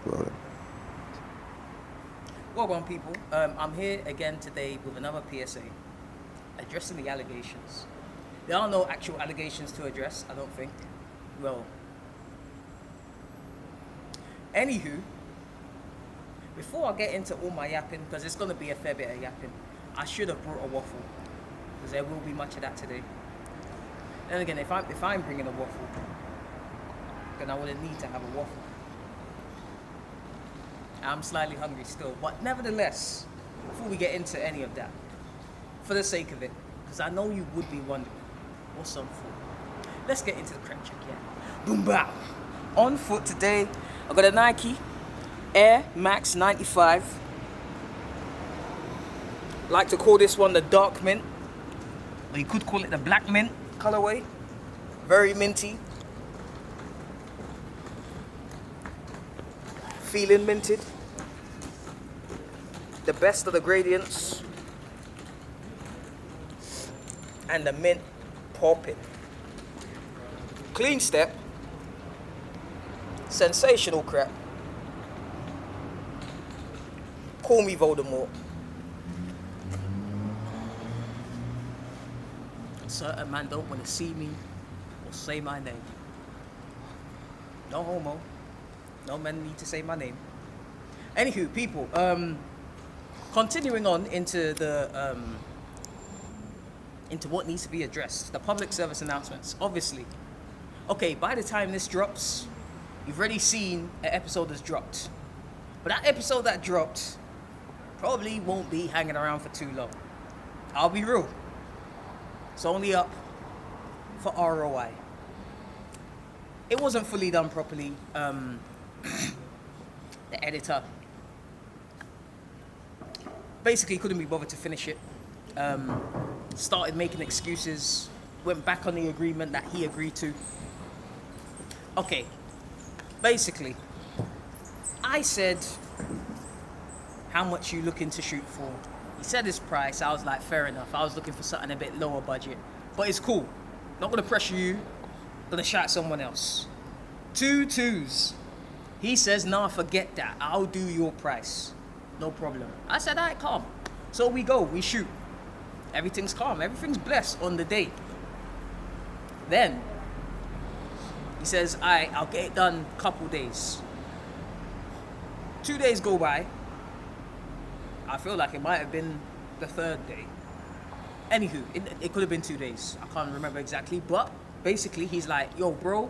Well, Well done, people. I'm here again today with another PSA addressing the allegations. There are no actual allegations to address, I don't think. Well, anywho, before I get into all my yapping, because it's going to be a fair bit of yapping, I should have brought a waffle, because there will be much of that today. Then again, if I'm bringing a waffle, then I wouldn't need to have a waffle. I'm slightly hungry still, but nevertheless, before we get into any of that, for the sake of it, because I know you would be wondering, what's on foot? Let's get into the crap check, yeah. Boom, bow. On foot today, I got a Nike Air Max 95. Like to call this one the dark mint, or you could call it the black mint colorway. Very minty. Feeling minted. The best of the gradients. And the mint popping. Clean step. Sensational crap. Call me Voldemort. Certain man don't want to see me or say my name. No homo. No men need to say my name. Anywho, people, continuing on into the into what needs to be addressed, the public service announcements. Obviously, okay, by the time this drops, you've already seen an episode that's dropped, but that episode that dropped probably won't be hanging around for too long. I'll be real. It's only up for ROI. It wasn't fully done properly. The editor basically couldn't be bothered to finish it. Started making excuses. Went back on the agreement that he agreed to. Okay. Basically, I said, how much you looking to shoot for? He said his price. I was like, fair enough. I was looking for something a bit lower budget. But it's cool. Not gonna pressure you. Gonna shout someone else. 2 2s. He says, nah, forget that. I'll do your price. No problem. I said, alright, calm. So we go, we shoot. Everything's calm. Everything's blessed on the day. Then, he says, alright, I'll get it done couple days. 2 days go by. I feel like it might have been the 3rd day. Anywho, it could have been 2 days. I can't remember exactly. But basically, he's like, yo, bro,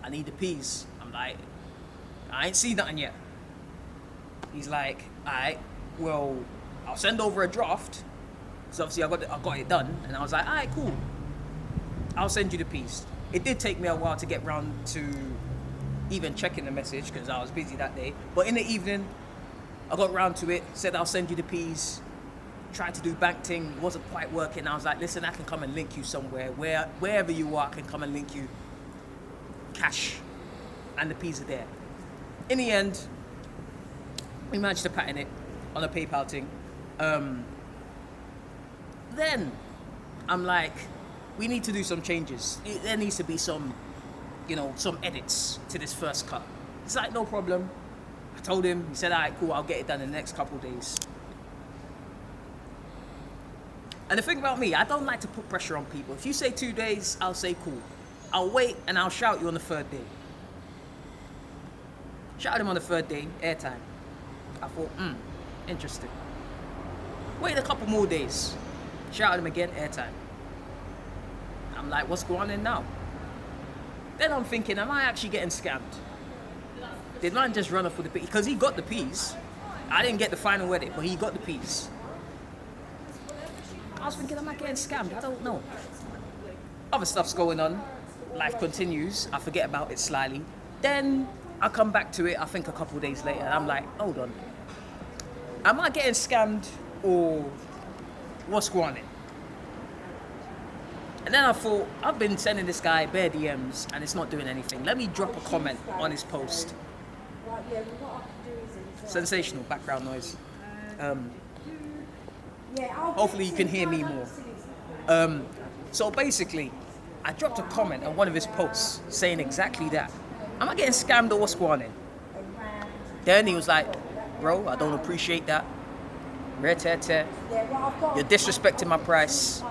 I need the peas. I'm like, I ain't seen nothing yet. He's like, alright, well, I'll send over a draft. Because obviously I got it done. And I was like, alright, cool. I'll send you the piece. It did take me a while to get round to even checking the message because I was busy that day. But in the evening, I got round to it, said I'll send you the peas. Tried to do bank thing, it wasn't quite working. I was like, listen, I can come and link you somewhere. Wherever you are, I can come and link you. Cash. And the peas are there. In the end, we managed to pattern it on a PayPal thing. Then, I'm like, we need to do some changes. There needs to be some edits to this first cut. It's like, no problem. I told him, he said, all right, cool, I'll get it done in the next couple of days. And the thing about me, I don't like to put pressure on people. If you say 2 days, I'll say cool. I'll wait and I'll shout you on the 3rd day. Shout him on the 3rd day, airtime. I thought, interesting. Wait a couple more days. Shout him again, airtime. I'm like, what's going on now? Then I'm thinking, am I actually getting scammed? Did man just run off with the peas? Because he got the peas. I didn't get the final edit, but he got the peas. I was thinking, am I getting scammed? I don't know. Other stuff's going on. Life continues. I forget about it slightly. Then I come back to it, I think a couple days later, and I'm like, hold on. Am I getting scammed or what's going on? And then I thought, I've been sending this guy bare DMs and it's not doing anything. Let me drop a comment on his post. Sensational background noise. Hopefully you can hear me more. So basically, I dropped a comment on one of his posts saying exactly that. Am I getting scammed or what's going on? Then he was like, bro, I don't appreciate that. Rare tear tear. You're disrespecting my price.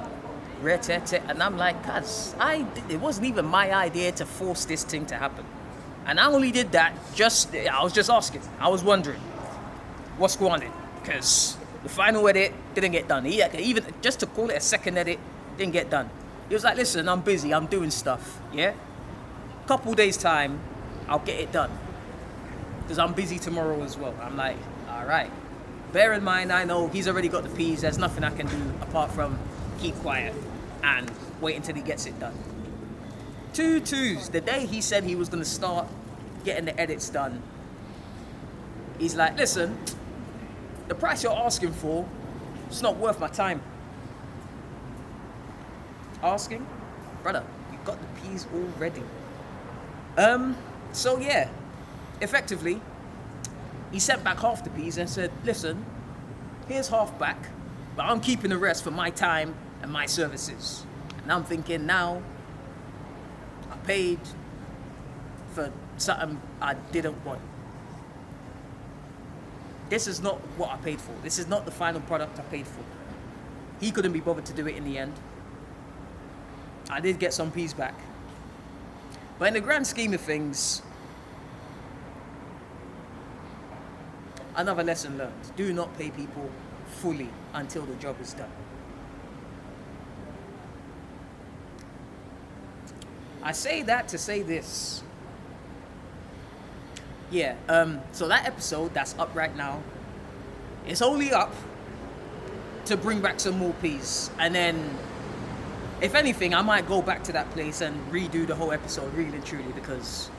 Rare tear tear. And I'm like, cuz, it wasn't even my idea to force this thing to happen. And I only did that I was just asking. I was wondering what's going on. Because the final edit didn't get done. Even just to call it a second edit, didn't get done. He was like, listen, I'm busy, I'm doing stuff, yeah? Couple days time, I'll get it done. Because I'm busy tomorrow as well. I'm like, all right. Bear in mind, I know he's already got the P's. There's nothing I can do apart from keep quiet and wait until he gets it done. 2-2s. The day he said he was going to start getting the edits done, he's like, listen, the price you're asking for, it's not worth my time. Asking? Brother, you got the P's already. So yeah, effectively, he sent back half the P's and said, listen, here's half back, but I'm keeping the rest for my time and my services. And I'm thinking now, I paid for something I didn't want. This is not what I paid for. This is not the final product I paid for. He couldn't be bothered to do it in the end. I did get some P's back. But in the grand scheme of things, another lesson learned. Do not pay people fully until the job is done. I say that to say this. Yeah, so that episode that's up right now, it's only up to bring back some more P's. And then, if anything, I might go back to that place and redo the whole episode really and truly because,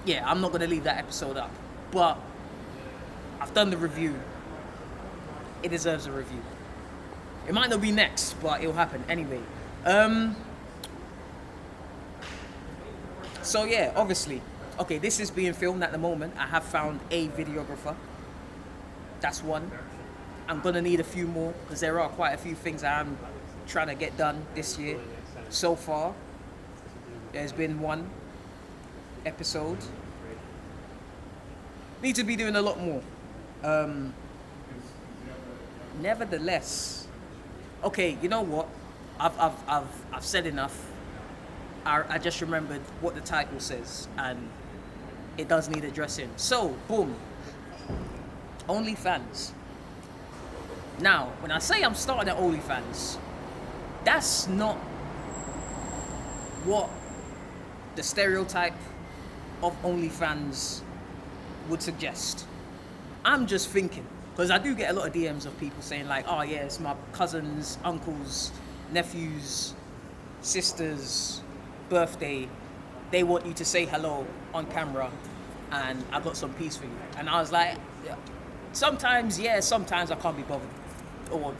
yeah, I'm not going to leave that episode up. But I've done the review. It deserves a review. It might not be next, but it'll happen anyway. So yeah, obviously, okay, this is being filmed at the moment. I have found a videographer. That's one. I'm gonna need a few more because there are quite a few things I'm trying to get done this year. So far, there's been one episode. Need to be doing a lot more. Nevertheless, okay, you know what? I've said enough. I just remembered what the title says, and it does need addressing. So, boom. OnlyFans. Now, when I say I'm starting at OnlyFans, that's not what the stereotype of OnlyFans would suggest. I'm just thinking, because I do get a lot of DMs of people saying like, oh yeah, it's my cousins, uncles, nephews, sisters' birthday. They want you to say hello on camera, and I've got some peace for you. And I was like, yeah. Sometimes I can't be bothered. Or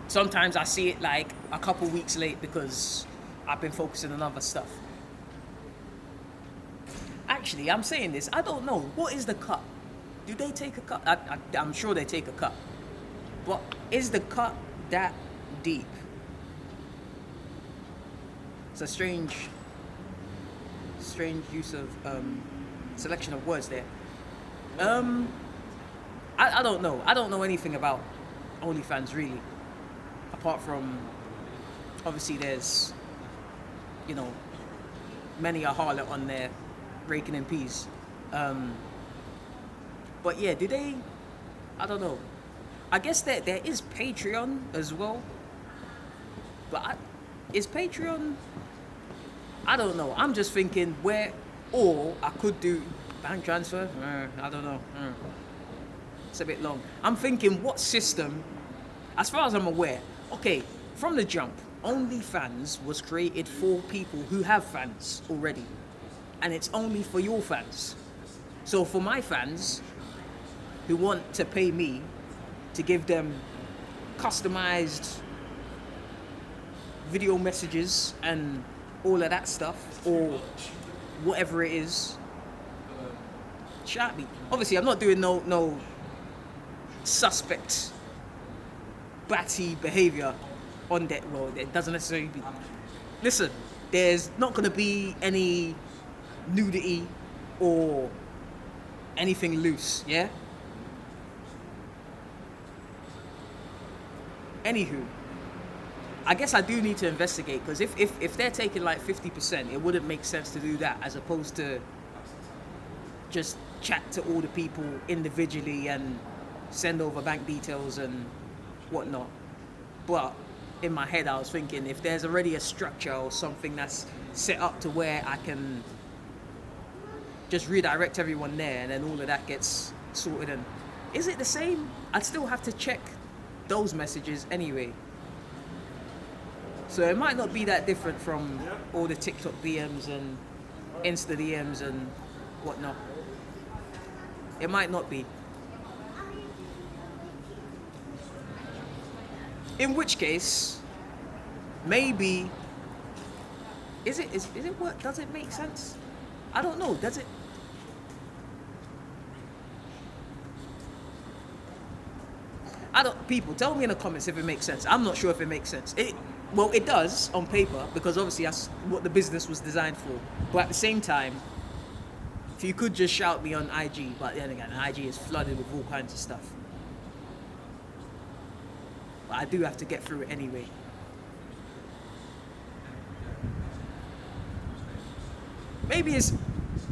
sometimes I see it like a couple weeks late because I've been focusing on other stuff. Actually, I'm saying this, I don't know. What is the cut? Do they take a cut? I'm sure they take a cut. But is the cut that deep? It's a strange use of selection of words there. I don't know. I don't know anything about OnlyFans really, apart from obviously there's, you know, many a harlot on there raking in peas. But yeah, do they? I don't know. I guess there is Patreon as well. But is Patreon? I don't know. I'm just thinking or I could do bank transfer. I don't know. It's a bit long. I'm thinking what system, as far as I'm aware, okay, from the jump, OnlyFans was created for people who have fans already. And it's only for your fans. So for my fans who want to pay me to give them customized video messages and all of that stuff, or whatever it is, shout me. Obviously, I'm not doing no suspect batty behavior on that. Well, it doesn't necessarily be. Listen, there's not going to be any nudity or anything loose, yeah? Anywho, I guess I do need to investigate, because if they're taking like 50%, it wouldn't make sense to do that as opposed to just chat to all the people individually and send over bank details and whatnot. But in my head I was thinking, if there's already a structure or something that's set up to where I can just redirect everyone there and then all of that gets sorted, and is it the same? I'd still have to check those messages anyway. So it might not be that different from all the TikTok DMs and Insta DMs and whatnot. It might not be. In which case, maybe, is it what, does it make sense? I don't know, does it? People, tell me in the comments if it makes sense. I'm not sure if it makes sense. Well, it does on paper, because obviously that's what the business was designed for. But at the same time, if you could just shout me on IG, but then again, IG is flooded with all kinds of stuff. But I do have to get through it anyway. Maybe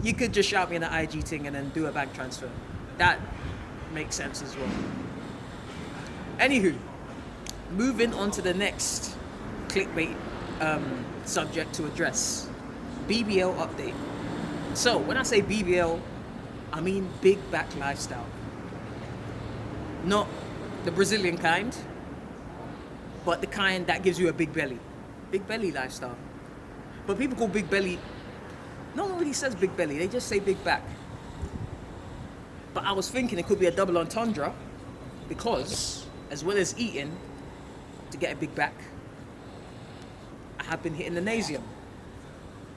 you could just shout me in the IG thing and then do a bank transfer. That makes sense as well. Anywho, moving on to the next clickbait subject to address. BBL update. So when I say BBL, I mean big back lifestyle. Not the Brazilian kind, but the kind that gives you a big belly. Big belly lifestyle. But people call big belly, no one really says big belly, they just say big back. But I was thinking it could be a double entendre, because as well as eating to get a big back, I have been hitting the nasium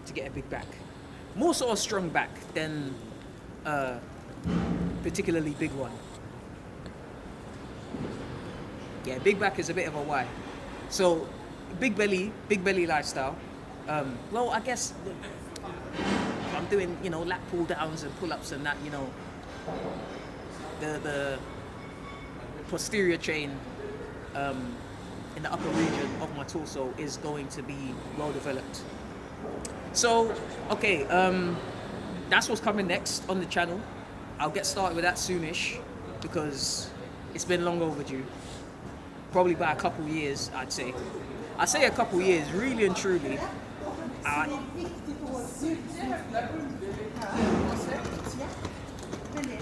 to get a big back. More so a strong back than a particularly big one. Yeah, big back is a bit of a why. So, big belly lifestyle. Well, I guess I'm doing, lat pull downs and pull ups and that, the posterior chain in the upper region of my torso is going to be well developed. So, okay, that's what's coming next on the channel. I'll get started with that soonish, because it's been long overdue. Probably by a couple years, I'd say. I say a couple years, really and truly.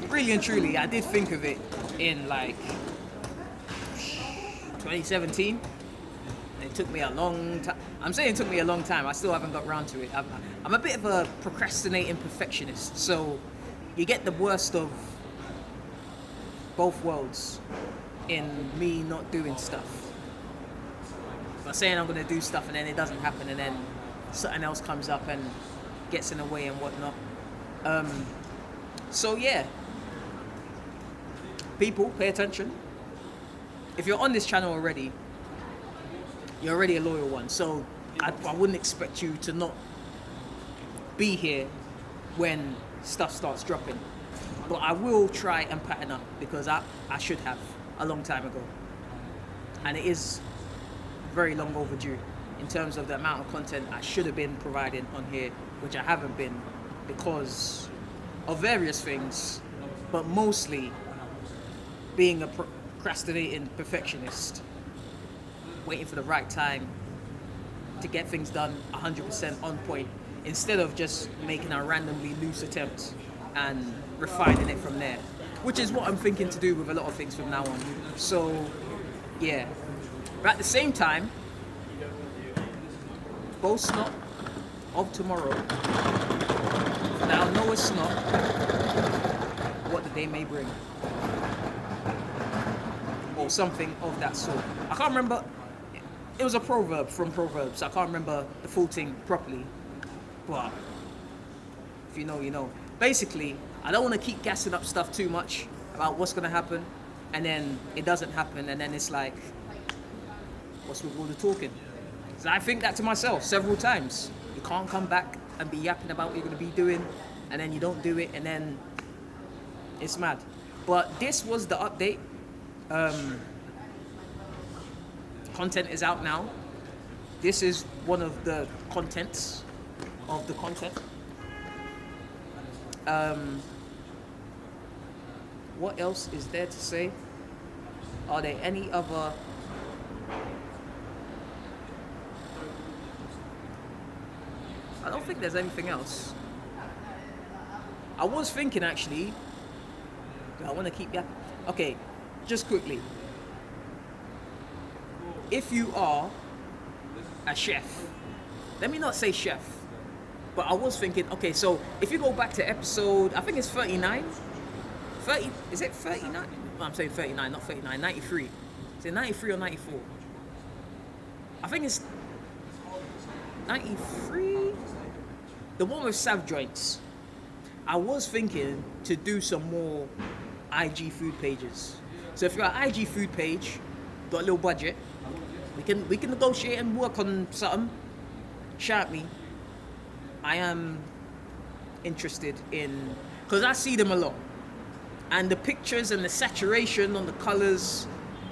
Really and truly, I did think of it in like 2017. It took me a long time. I'm saying it took me a long time. I still haven't got around to it. I'm a bit of a procrastinating perfectionist, so you get the worst of both worlds in me not doing stuff. But saying I'm going to do stuff and then it doesn't happen, and then something else comes up and gets in the way and whatnot. So yeah, people, pay attention. If you're on this channel already, you're already a loyal one, so I wouldn't expect you to not be here when stuff starts dropping. But I will try and pattern up, because I should have a long time ago. And it is very long overdue in terms of the amount of content I should have been providing on here, which I haven't been because of various things, but mostly being a procrastinating perfectionist, waiting for the right time to get things done 100% on point, instead of just making a randomly loose attempt and refining it from there, which is what I'm thinking to do with a lot of things from now on. So yeah, but at the same time, boast not of tomorrow, for thou knowest not what the day may bring, or something of that sort. I can't remember. It was a proverb from Proverbs. I can't remember the full thing properly, but if you know, you know. Basically, I don't want to keep gassing up stuff too much about what's going to happen, and then it doesn't happen, and then it's like, what's with all the talking? So I think that to myself several times. You can't come back and be yapping about what you're going to be doing, and then you don't do it, and then it's mad. But this was the update. Content is out now. This is one of the contents of the content. What else is there to say? Are there any other... I don't think there's anything else. I was thinking actually, I want to keep that. Okay, just quickly. If you are a chef, let me not say chef, but I was thinking, okay, so if you go back to episode, I think it's 39, 30, is it 39? No, I'm saying 39, not 39, 93. Is it 93 or 94? I think it's 93? The one with Sav joints. I was thinking to do some more IG food pages. So if you're an IG food page, got a little budget, we can negotiate and work on something. Shout me. I am interested in, because I see them a lot, and the pictures and the saturation on the colors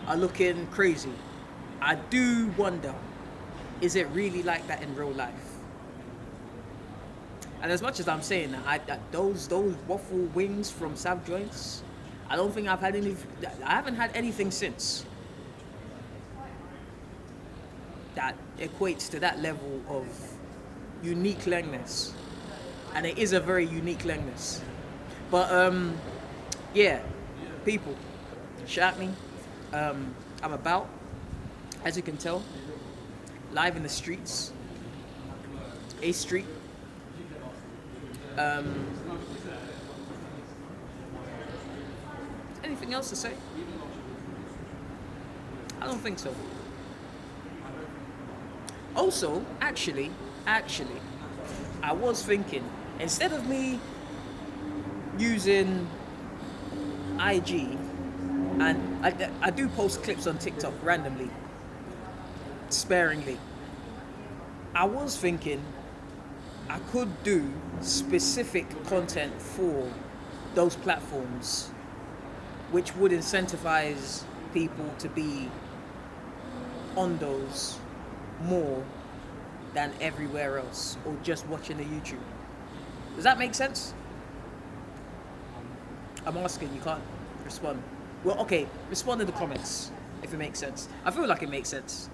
are looking crazy. I do wonder, is it really like that in real life? And as much as I'm saying that, those waffle wings from Sav Joints, I don't think I haven't had anything since that equates to that level of uniqueness. And it is a very unique lengness. But yeah, people, shout me. I'm about, as you can tell, live in the streets, A Street. Anything else to say? I don't think so. Also, actually, I was thinking, instead of me using IG, and I do post clips on TikTok randomly, sparingly, I was thinking I could do specific content for those platforms which would incentivize people to be on those more than everywhere else, or just watching the YouTube. Does that make sense? I'm asking, you can't respond. Well, okay, respond in the comments if it makes sense. I feel like it makes sense.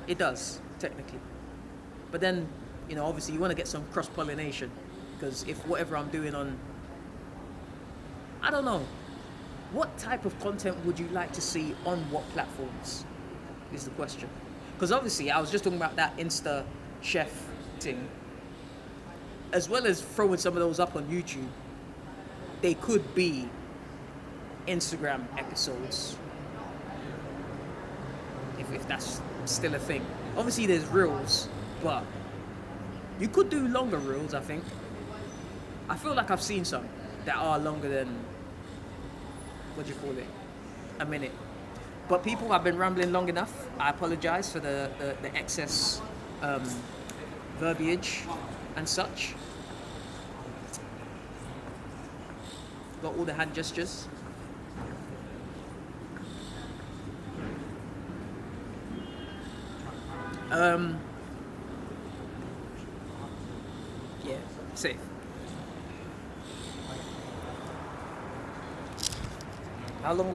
It does, technically. But then, you know, obviously you want to get some cross-pollination, because if whatever I'm doing on, I don't know, what type of content would you like to see on what platforms is the question. Because obviously I was just talking about that Insta chef thing, as well as throwing some of those up on YouTube. They could be Instagram episodes, if that's still a thing. Obviously there's reels, but you could do longer reels, I think. I feel like I've seen some that are longer than, what do you call it, a minute. But people, I've been rambling long enough. I apologize for the excess verbiage and such. Got all the hand gestures. Yeah, safe. How long?